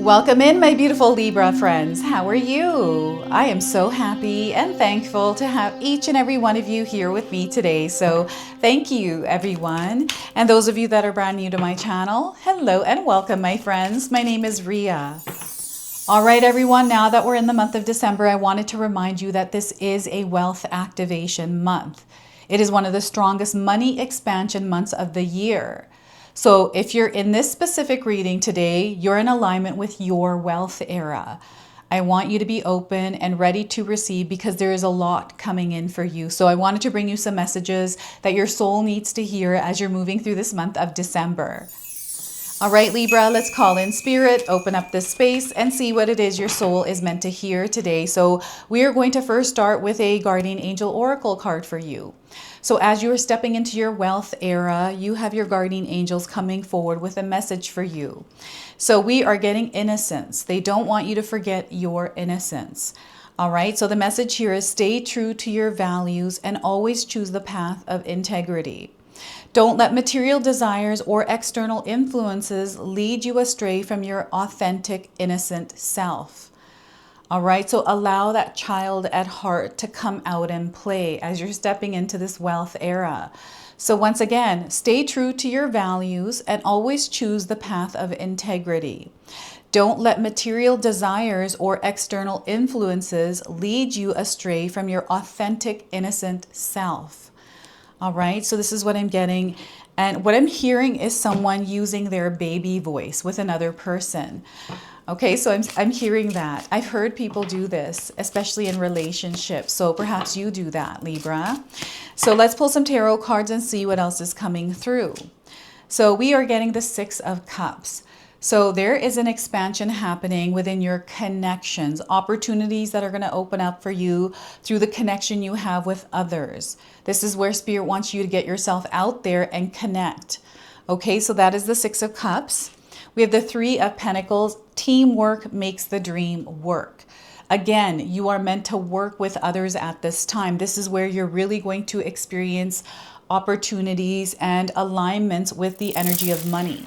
Welcome in, my beautiful Libra friends. How are you? I am so happy and thankful to have each and every one of you here with me today. So thank you, everyone. And those of you that are brand new to my channel, hello and welcome, my friends. My name is Ria. All right, everyone, now that we're in the month of December, I wanted to remind you that this is a wealth activation month. It is one of the strongest money expansion months of the year. So if you're in this specific reading today, you're in alignment with your wealth era. I want you to be open and ready to receive because there is a lot coming in for you. So I wanted to bring you some messages that your soul needs to hear as you're moving through this month of December. All right, Libra, let's call in spirit, open up this space and see what it is your soul is meant to hear today. So we are going to first start with a guardian angel oracle card for you. So as you are stepping into your wealth era, you have your guardian angels coming forward with a message for you. So we are getting innocence. They don't want you to forget your innocence. All right, so the message here is stay true to your values and always choose the path of integrity. Don't let material desires or external influences lead you astray from your authentic, innocent self. All right, so allow that child at heart to come out and play as you're stepping into this wealth era. So once again, stay true to your values and always choose the path of integrity. Don't let material desires or external influences lead you astray from your authentic, innocent self. All right, so this is what I'm getting. And what I'm hearing is someone using their baby voice with another person. Okay, so I'm hearing that. I've heard people do this, especially in relationships. So perhaps you do that, Libra. So let's pull some tarot cards and see what else is coming through. So we are getting the Six of Cups. So there is an expansion happening within your connections, opportunities that are going to open up for you through the connection you have with others. This is where Spirit wants you to get yourself out there and connect. Okay, so that is the Six of Cups. We have the Three of Pentacles. Teamwork makes the dream work. Again, you are meant to work with others at this time. This is where you're really going to experience opportunities and alignments with the energy of money,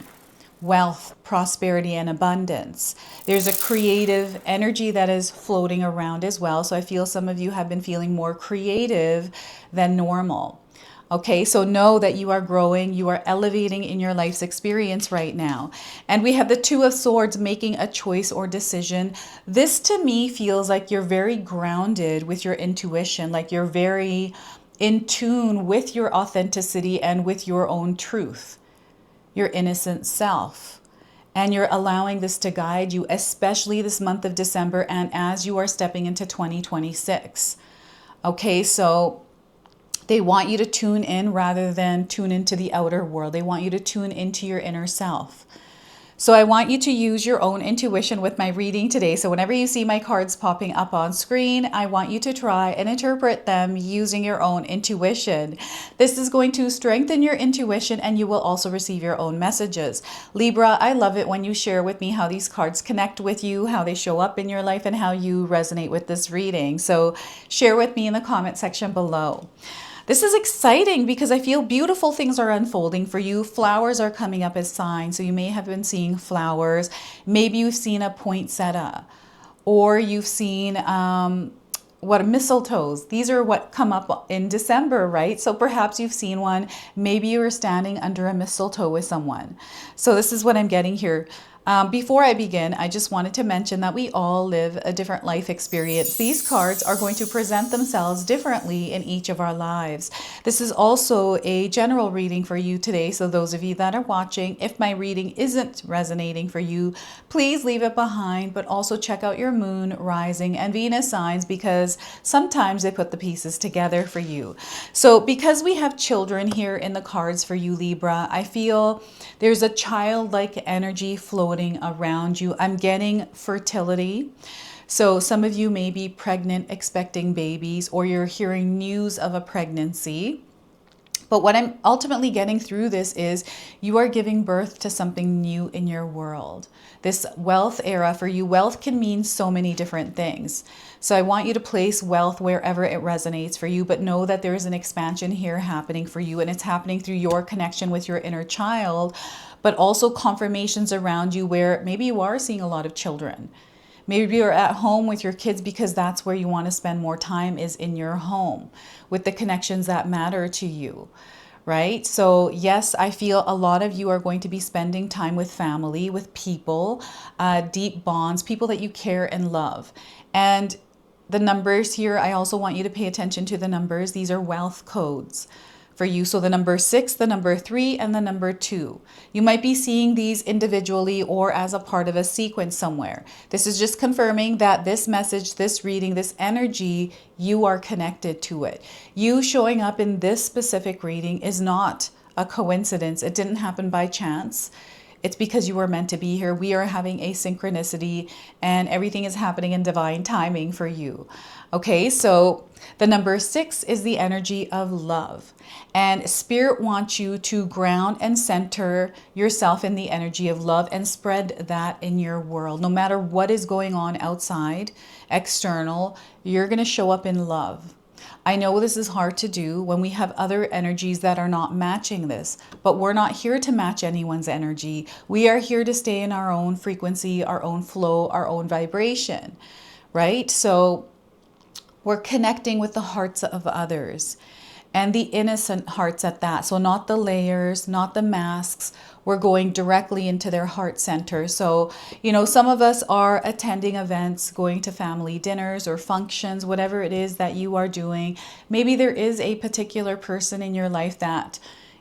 wealth, prosperity, and abundance. There's a creative energy that is floating around as well. So I feel some of you have been feeling more creative than normal. Okay, so know that you are growing, you are elevating in your life's experience right now. And we have the Two of Swords, making a choice or decision. This to me feels like you're very grounded with your intuition, like you're very in tune with your authenticity and with your own truth, your innocent self. And you're allowing this to guide you, especially this month of December and as you are stepping into 2026. Okay, so they want you to tune in rather than tune into the outer world. They want you to tune into your inner self. So I want you to use your own intuition with my reading today. So whenever you see my cards popping up on screen, I want you to try and interpret them using your own intuition. This is going to strengthen your intuition and you will also receive your own messages. Libra, I love it when you share with me how these cards connect with you, how they show up in your life, and how you resonate with this reading. So share with me in the comment section below. This is exciting because I feel beautiful things are unfolding for you. Flowers are coming up as signs. So you may have been seeing flowers. Maybe you've seen a poinsettia or you've seen mistletoes. These are what come up in December, right? So perhaps you've seen one. Maybe you were standing under a mistletoe with someone. So this is what I'm getting here. Before I begin, I just wanted to mention that we all live a different life experience. These cards are going to present themselves differently in each of our lives. This is also a general reading for you today. So those of you that are watching, if my reading isn't resonating for you, please leave it behind, but also check out your moon, rising, and Venus signs because sometimes they put the pieces together for you. So because we have children here in the cards for you, Libra, I feel there's a childlike energy floating around you. I'm getting fertility. So some of you may be pregnant, expecting babies, or you're hearing news of a pregnancy. But what I'm ultimately getting through this is you are giving birth to something new in your world. This wealth era for you, wealth can mean so many different things. So I want you to place wealth wherever it resonates for you, but know that there is an expansion here happening for you, and it's happening through your connection with your inner child, but also confirmations around you where maybe you are seeing a lot of children. Maybe you're at home with your kids because that's where you want to spend more time, is in your home with the connections that matter to you, right? So yes, I feel a lot of you are going to be spending time with family, with people, deep bonds, people that you care and love. And the numbers here, I also want you to pay attention to the numbers. These are wealth codes for you. So the number 6, the number 3, and the number 2. You might be seeing these individually or as a part of a sequence somewhere. This is just confirming that this message, this reading, this energy, you are connected to it. You showing up in this specific reading is not a coincidence. It didn't happen by chance. It's because you were meant to be here. We are having a synchronicity and everything is happening in divine timing for you. Okay, so the number 6 is the energy of love. And Spirit wants you to ground and center yourself in the energy of love and spread that in your world. No matter what is going on outside, external, you're going to show up in love. I know this is hard to do when we have other energies that are not matching this, but we're not here to match anyone's energy. We are here to stay in our own frequency, our own flow, our own vibration, right? So we're connecting with the hearts of others and the innocent hearts at that. So not the layers, not the masks. We're going directly into their heart center. So, you know, some of us are attending events, going to family dinners or functions, whatever it is that you are doing. Maybe there is a particular person in your life that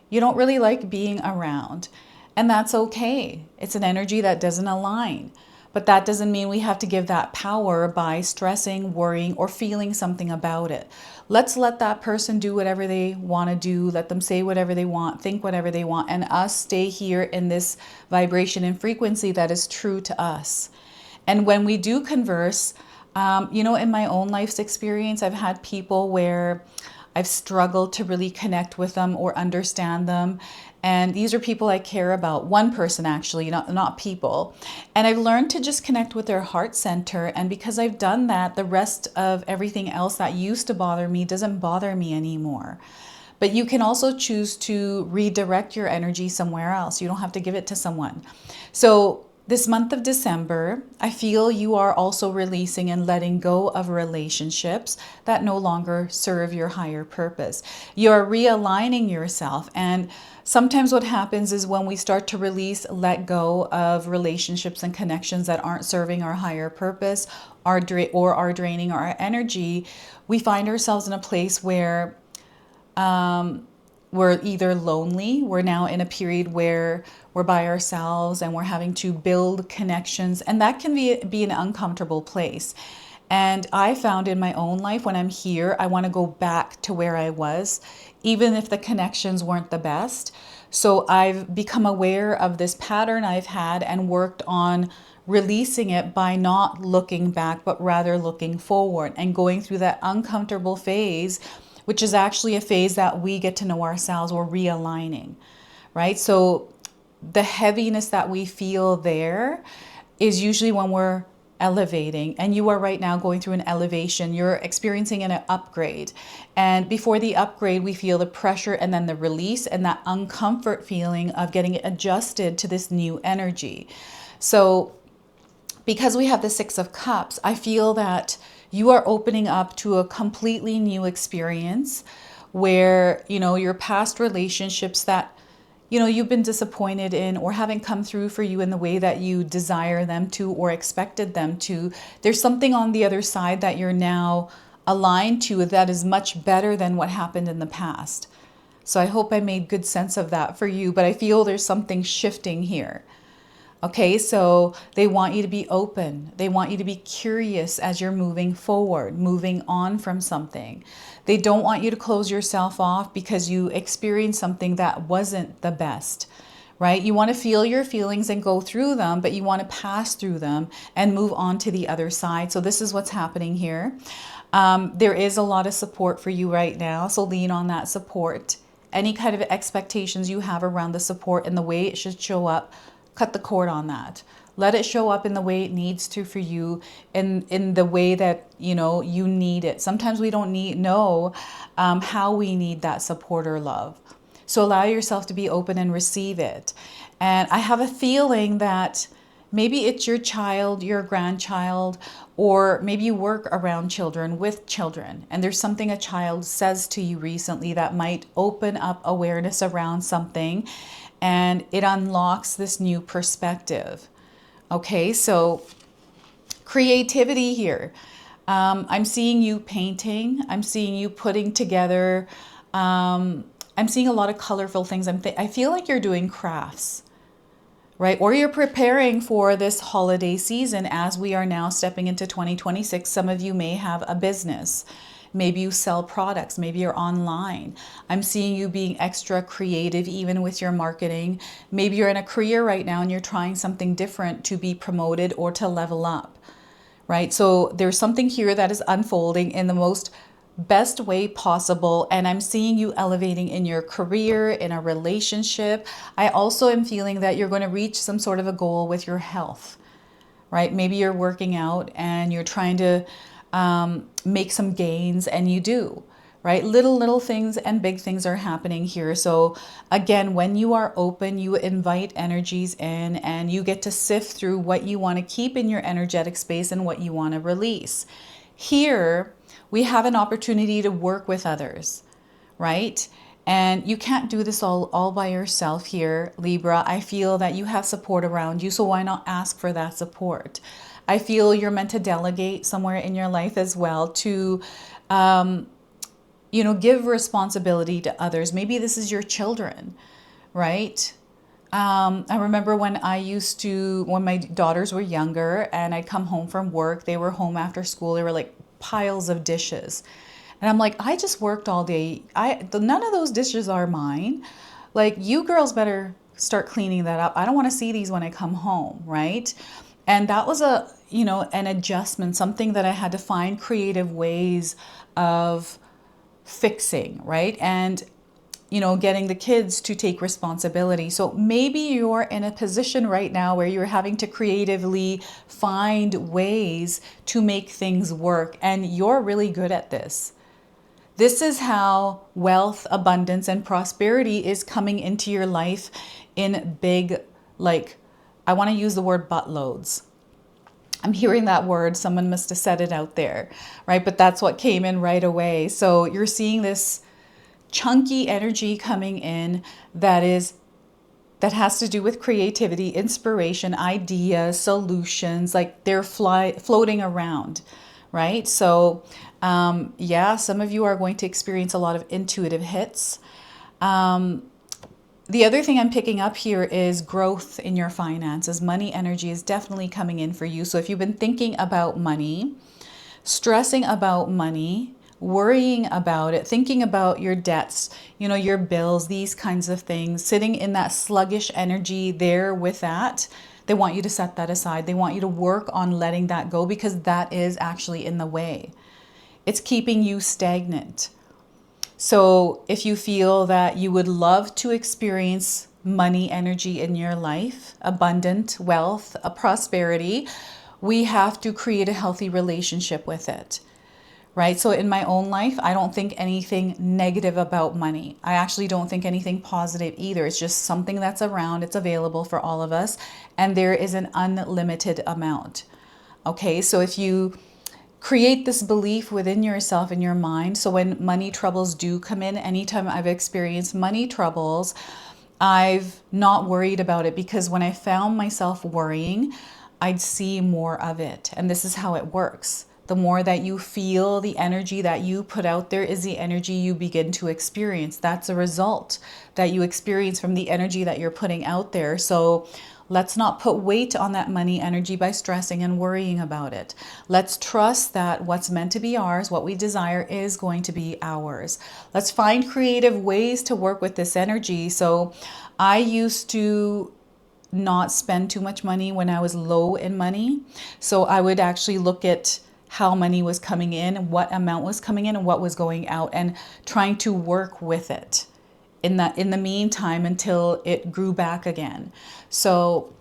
you don't really like being around, and that's okay. It's an energy that doesn't align. But that doesn't mean we have to give that power by stressing, worrying, or feeling something about it. Let's let that person do whatever they want to do. Let them say whatever they want, think whatever they want, and us stay here in this vibration and frequency that is true to us. And when we do converse, you know, in my own life's experience, I've had people where I've struggled to really connect with them or understand them. And these are people I care about. One person actually, not people. And I've learned to just connect with their heart center. And because I've done that, the rest of everything else that used to bother me doesn't bother me anymore. But you can also choose to redirect your energy somewhere else. You don't have to give it to someone. So this month of December, I feel you are also releasing and letting go of relationships that no longer serve your higher purpose. You're realigning yourself. And sometimes what happens is when we start to release, let go of relationships and connections that aren't serving our higher purpose or are draining our energy, we find ourselves in a place where we're either lonely, we're now in a period where we're by ourselves and we're having to build connections, and that can be an uncomfortable place. And I found in my own life, when I'm here, I want to go back to where I was, even if the connections weren't the best. So I've become aware of this pattern I've had and worked on releasing it by not looking back, but rather looking forward and going through that uncomfortable phase, which is actually a phase that we get to know ourselves. We're realigning, right? So the heaviness that we feel there is usually when we're elevating, and you are right now going through an elevation. You're experiencing an upgrade, and before the upgrade we feel the pressure and then the release and that uncomfort feeling of getting adjusted to this new energy. So because we have the 6 of Cups, I feel that you are opening up to a completely new experience where, you know, your past relationships that, you know, you've been disappointed in or haven't come through for you in the way that you desire them to or expected them to. There's something on the other side that you're now aligned to that is much better than what happened in the past. So I hope I made good sense of that for you, but I feel there's something shifting here. Okay, so they want you to be open. They want you to be curious as you're moving forward, moving on from something. They don't want you to close yourself off because you experienced something that wasn't the best, right? You want to feel your feelings and go through them, but you want to pass through them and move on to the other side. So this is what's happening here. There is a lot of support for you right now, so lean on that support. Any kind of expectations you have around the support and the way it should show up, cut the cord on that. Let it show up in the way it needs to for you, in the way that, you know, you need it. Sometimes we don't know how we need that support or love. So allow yourself to be open and receive it. And I have a feeling that maybe it's your child, your grandchild, or maybe you work around children with children. And there's something a child says to you recently that might open up awareness around something, and it unlocks this new perspective. Okay, so creativity here. I'm seeing you painting. I'm seeing you putting together. I'm seeing a lot of colorful things. I feel like you're doing crafts, right? Or you're preparing for this holiday season as we are now stepping into 2026. Some of you may have a business. Maybe you sell products. Maybe you're online. I'm seeing you being extra creative even with your marketing. Maybe you're in a career right now and you're trying something different to be promoted or to level up, right? So there's something here that is unfolding in the most best way possible. And I'm seeing you elevating in your career, in a relationship. I also am feeling that you're going to reach some sort of a goal with your health, right? Maybe you're working out and you're trying to make some gains, and you do, right? Little things and big things are happening here. So again, when you are open, you invite energies in and you get to sift through what you want to keep in your energetic space and what you want to release. Here, we have an opportunity to work with others, right? And you can't do this all by yourself here, Libra. I feel that you have support around you, so why not ask for that support? I feel you're meant to delegate somewhere in your life as well to, give responsibility to others. Maybe this is your children, right? I remember when my daughters were younger and I'd come home from work, they were home after school, they were like piles of dishes. And I'm like, I just worked all day. None of those dishes are mine. Like, you girls better start cleaning that up. I don't want to see these when I come home, right? And that was an adjustment, something that I had to find creative ways of fixing, right? And getting the kids to take responsibility. So maybe you're in a position right now where you're having to creatively find ways to make things work. And you're really good at this. This is how wealth, abundance, and prosperity is coming into your life in big, I want to use the word buttloads. I'm hearing that word. Someone must have said it out there, right? But that's what came in right away. So you're seeing this chunky energy coming in that has to do with creativity, inspiration, ideas, solutions, like they're floating around, right? So some of you are going to experience a lot of intuitive hits. The other thing I'm picking up here is growth in your finances. Money energy is definitely coming in for you. So if you've been thinking about money, stressing about money, worrying about it, thinking about your debts, your bills, these kinds of things, sitting in that sluggish energy there with that, they want you to set that aside. They want you to work on letting that go because that is actually in the way. It's keeping you stagnant. So if you feel that you would love to experience money energy in your life, abundant wealth, a prosperity, we have to create a healthy relationship with it, right? So in my own life, I don't think anything negative about money. I actually don't think anything positive either. It's just something that's around, it's available for all of us, and there is an unlimited amount. Okay, so if you create this belief within yourself in your mind. So when money troubles do come in, anytime I've experienced money troubles, I've not worried about it because when I found myself worrying, I'd see more of it. And this is how it works. The more that you feel, the energy that you put out there is the energy you begin to experience. That's a result that you experience from the energy that you're putting out there. So let's not put weight on that money energy by stressing and worrying about it. Let's trust that what's meant to be ours, what we desire, is going to be ours. Let's find creative ways to work with this energy. So I used to not spend too much money when I was low in money. So I would actually look at how money was coming in, what amount was coming in, and what was going out, and trying to work with it in the meantime until it grew back again. So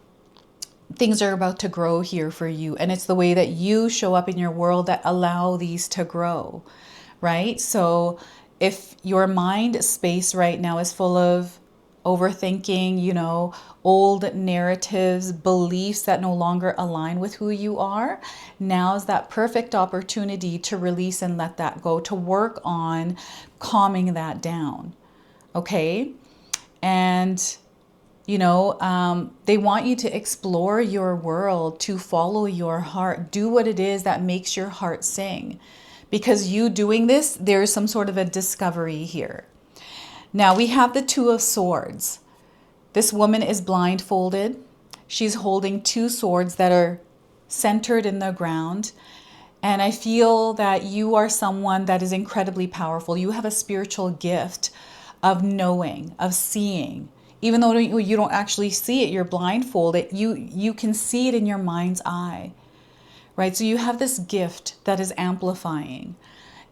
things are about to grow here for you, and it's the way that you show up in your world that allow these to grow, right? So if your mind space right now is full of overthinking, old narratives, beliefs that no longer align with who you are. Now is that perfect opportunity to release and let that go, to work on calming that down. Okay? And they want you to explore your world, to follow your heart, do what it is that makes your heart sing. Because you doing this, there's some sort of a discovery here. Now we have the Two of Swords. This woman is blindfolded. She's holding two swords that are centered in the ground. And I feel that you are someone that is incredibly powerful. You have a spiritual gift of knowing, of seeing. Even though you don't actually see it, you're blindfolded, you can see it in your mind's eye, right? So you have this gift that is amplifying.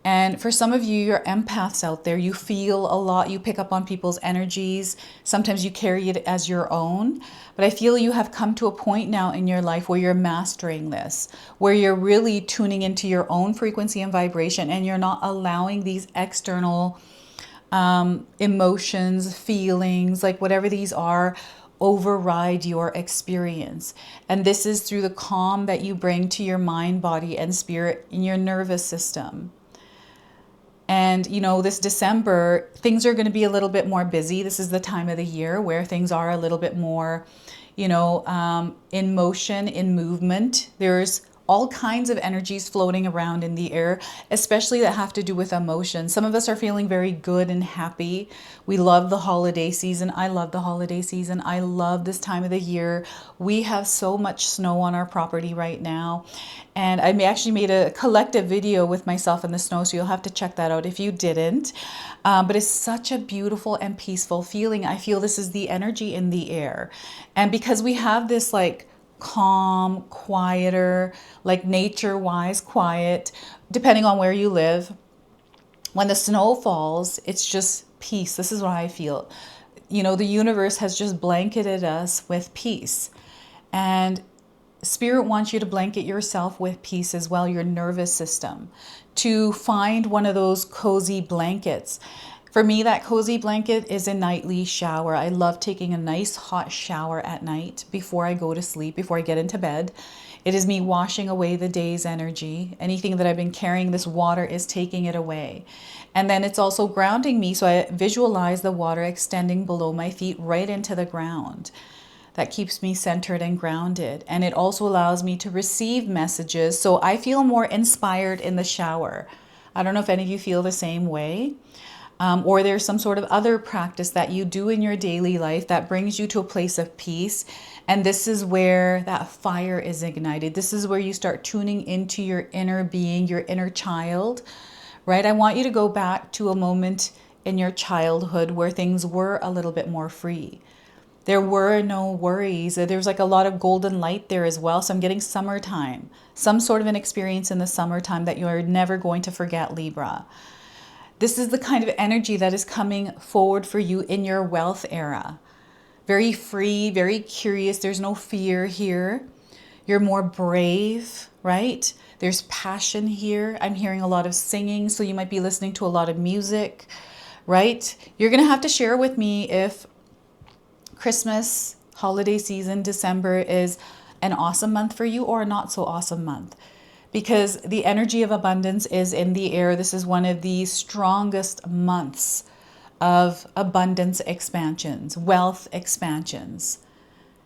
And for some of you, you're empaths out there. You feel a lot. You pick up on people's energies. Sometimes you carry it as your own. But I feel you have come to a point now in your life where you're mastering this, where you're really tuning into your own frequency and vibration, and you're not allowing these external emotions, feelings, like whatever these are, override your experience. And this is through the calm that you bring to your mind, body, and spirit in your nervous system. And, this December, things are going to be a little bit more busy. This is the time of the year where things are a little bit more, in motion, in movement. There's all kinds of energies floating around in the air, especially that have to do with emotion. Some of us are feeling very good and happy. We love the holiday season. I love the holiday season. I love this time of the year. We have so much snow on our property right now. And I actually made a collective video with myself in the snow, so you'll have to check that out if you didn't. But it's such a beautiful and peaceful feeling. I feel this is the energy in the air. And because we have this calm, quieter, nature-wise quiet, depending on where you live. When the snow falls, it's just peace. This is what I feel. The universe has just blanketed us with peace. And Spirit wants you to blanket yourself with peace as well, your nervous system, to find one of those cozy blankets. For me, that cozy blanket is a nightly shower. I love taking a nice hot shower at night before I go to sleep, before I get into bed. It is me washing away the day's energy. Anything that I've been carrying, this water is taking it away. And then it's also grounding me. So I visualize the water extending below my feet right into the ground. That keeps me centered and grounded. And it also allows me to receive messages. So I feel more inspired in the shower. I don't know if any of you feel the same way. Or there's some sort of other practice that you do in your daily life that brings you to a place of peace. And this is where that fire is ignited. This is where you start tuning into your inner being, your inner child, right? I want you to go back to a moment in your childhood where things were a little bit more free. There were no worries. There's a lot of golden light there as well. So I'm getting summertime, some sort of an experience in the summertime that you're never going to forget, Libra. This is the kind of energy that is coming forward for you in your wealth era. Very free, very curious. There's no fear here. You're more brave, right? There's passion here. I'm hearing a lot of singing, so you might be listening to a lot of music, right? You're going to have to share with me if Christmas, holiday season, December is an awesome month for you or a not so awesome month. Because the energy of abundance is in the air. This is one of the strongest months of abundance expansions, wealth expansions.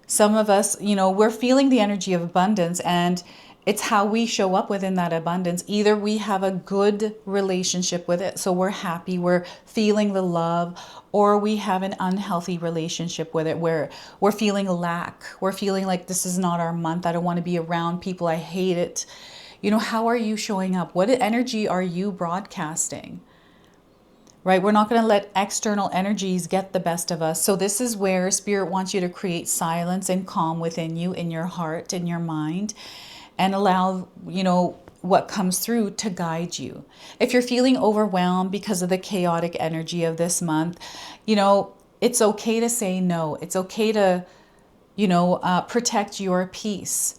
Some of us, we're feeling the energy of abundance, and it's how we show up within that abundance. Either we have a good relationship with it, so we're happy, we're feeling the love, or we have an unhealthy relationship with it where we're feeling lack. We're feeling like this is not our month. I don't want to be around people. I hate it. How are you showing up? What energy are you broadcasting? Right? We're not going to let external energies get the best of us. So this is where Spirit wants you to create silence and calm within you, in your heart, in your mind, and allow, what comes through to guide you. If you're feeling overwhelmed because of the chaotic energy of this month, it's okay to say no. It's okay to, protect your peace.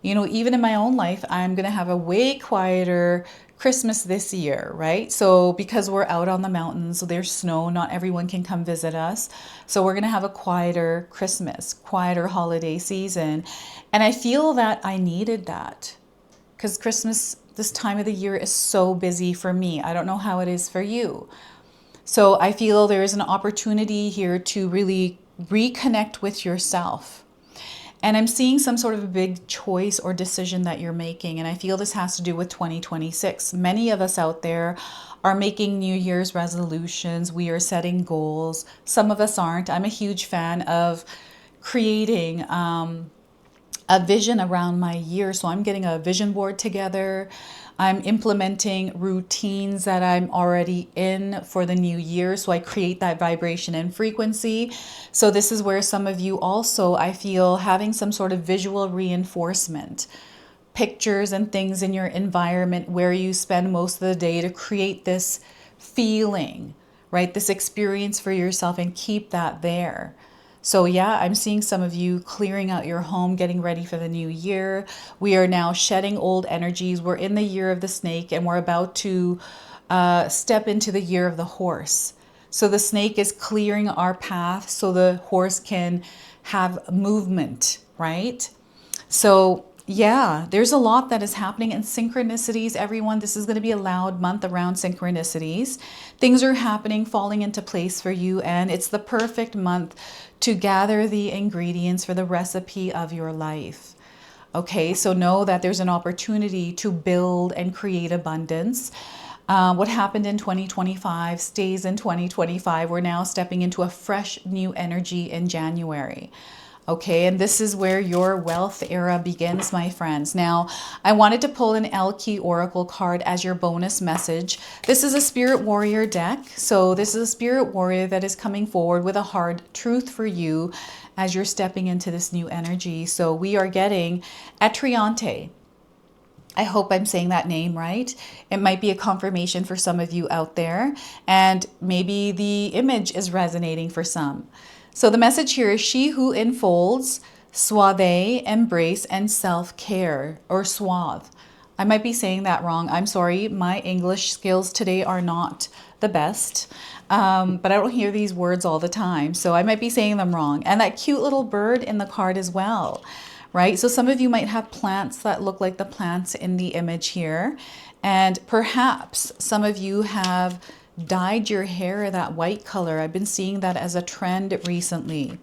You know, even in my own life, I'm going to have a way quieter Christmas this year, right? So because we're out on the mountains, so there's snow, not everyone can come visit us. So we're going to have a quieter Christmas, quieter holiday season. And I feel that I needed that because Christmas, this time of the year, is so busy for me. I don't know how it is for you. So I feel there is an opportunity here to really reconnect with yourself. And I'm seeing some sort of a big choice or decision that you're making. And I feel this has to do with 2026. Many of us out there are making New Year's resolutions. We are setting goals. Some of us aren't. I'm a huge fan of creating a vision around my year. So I'm getting a vision board together. I'm implementing routines that I'm already in for the new year. So I create that vibration and frequency. So this is where some of you also, I feel, having some sort of visual reinforcement, pictures and things in your environment where you spend most of the day to create this feeling, right? This experience for yourself and keep that there. So yeah, I'm seeing some of you clearing out your home, getting ready for the new year. We are now shedding old energies. We're in the year of the snake and we're about to step into the year of the horse. So the snake is clearing our path so the horse can have movement, right? So yeah, there's a lot that is happening in synchronicities, everyone. This is going to be a loud month around synchronicities. Things are happening, falling into place for you, and it's the perfect month to gather the ingredients for the recipe of your life. Okay, so know that there's an opportunity to build and create abundance. What happened in 2025 stays in 2025. We're now stepping into a fresh new energy in January. Okay, and this is where your wealth era begins, my friends. Now, I wanted to pull an Elke Oracle card as your bonus message. This is a Spirit Warrior deck. So this is a Spirit Warrior that is coming forward with a hard truth for you as you're stepping into this new energy. So we are getting Atriante. I hope I'm saying that name right. It might be a confirmation for some of you out there, and maybe the image is resonating for some. So the message here is she who enfolds, suave, embrace, and self-care, or suave. I might be saying that wrong. I'm sorry. My English skills today are not the best, but I don't hear these words all the time. So I might be saying them wrong. And that cute little bird in the card as well, right? So some of you might have plants that look like the plants in the image here. And perhaps some of you have dyed your hair that white color. I've been seeing that as a trend recently.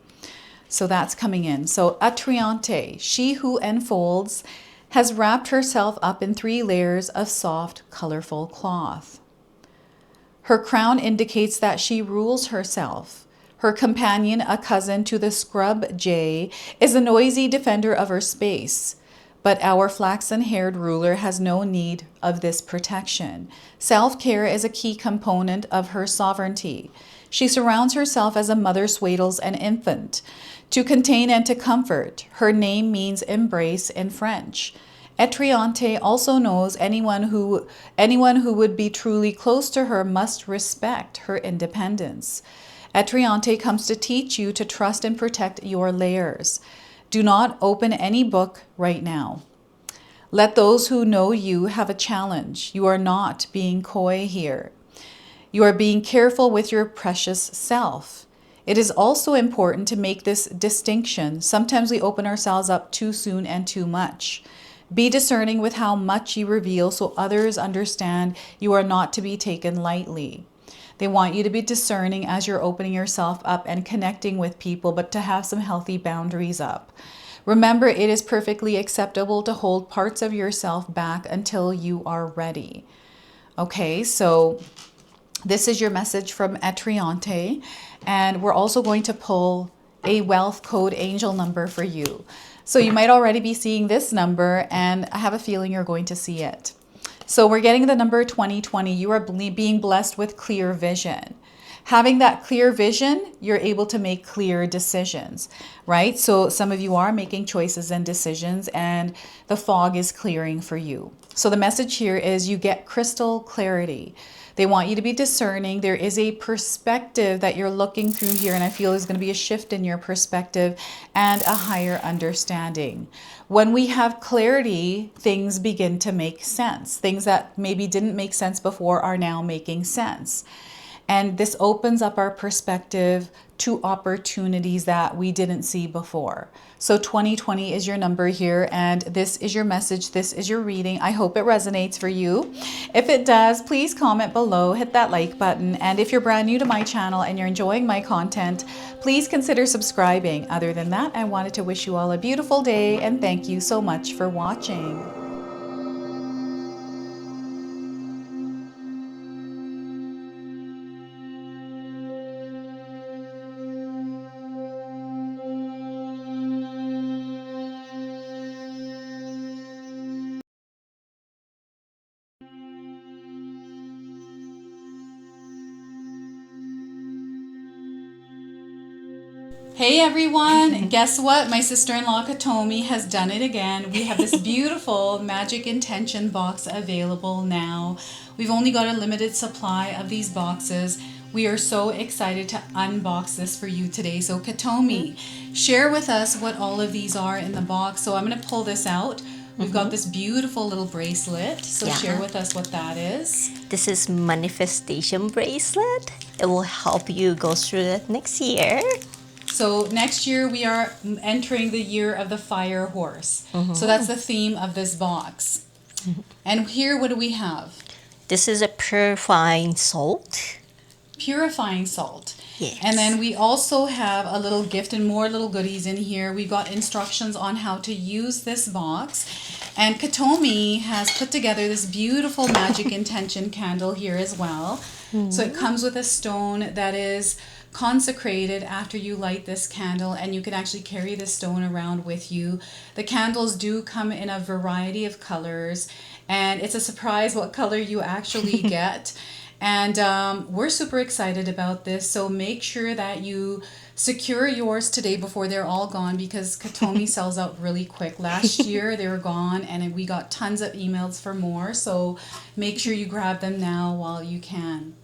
So that's coming in. So Atriante, she who enfolds, has wrapped herself up in 3 layers of soft, colorful cloth. Her crown indicates that she rules herself. Her companion, a cousin to the scrub jay, is a noisy defender of her space. But our flaxen-haired ruler has no need of this protection. Self-care is a key component of her sovereignty. She surrounds herself as a mother swaddles an infant. To contain and to comfort, her name means embrace in French. Etriante also knows anyone who would be truly close to her must respect her independence. Etriante comes to teach you to trust and protect your layers. Do not open any book right now. Let those who know you have a challenge. You are not being coy here. You are being careful with your precious self. It is also important to make this distinction. Sometimes we open ourselves up too soon and too much. Be discerning with how much you reveal so others understand you are not to be taken lightly. They want you to be discerning as you're opening yourself up and connecting with people, but to have some healthy boundaries up. Remember, it is perfectly acceptable to hold parts of yourself back until you are ready. Okay, so this is your message from Atriante, and we're also going to pull a wealth code angel number for you. So you might already be seeing this number, and I have a feeling you're going to see it. So we're getting the number 2020. You are being blessed with clear vision. having that clear vision, you're able to make clear decisions, right? So some of you are making choices and decisions, and the fog is clearing for you. So the message here is you get crystal clarity. They want you to be discerning. There is a perspective that you're looking through here, and I feel there's going to be a shift in your perspective and a higher understanding. When we have clarity, things begin to make sense. Things that maybe didn't make sense before are now making sense. And this opens up our perspective to opportunities that we didn't see before. So 2020 is your number here, and this is your message. This is your reading. I hope it resonates for you. If it does, please comment below, hit that like button. And if you're brand new to my channel and you're enjoying my content, please consider subscribing. Other than that, I wanted to wish you all a beautiful day, and thank you so much for watching. Hey everyone, guess what? My sister-in-law Katomi has done it again. We have this beautiful magic intention box available now. We've only got a limited supply of these boxes. We are so excited to unbox this for you today. So Katomi, share with us what all of these are in the box. So I'm going to pull this out. We've got this beautiful little bracelet. So share with us what that is. This is manifestation bracelet. It will help you go through it next year. So next year we are entering the year of the fire horse. So that's the theme of this box. And here, what do we have? This is a purifying salt. Purifying salt. Yes. And then we also have a little gift and more little goodies in here. We've got instructions on how to use this box. And Katomi has put together this beautiful magic intention candle here as well. So it comes with a stone that is consecrated after you light this candle, and you can actually carry this stone around with you. The candles do come in a variety of colors, and it's a surprise what color you actually get. And we're super excited about this, so make sure that you secure yours today before they're all gone, because Katomi sells out really quick. Last year they were gone, and we got tons of emails for more, so make sure you grab them now while you can.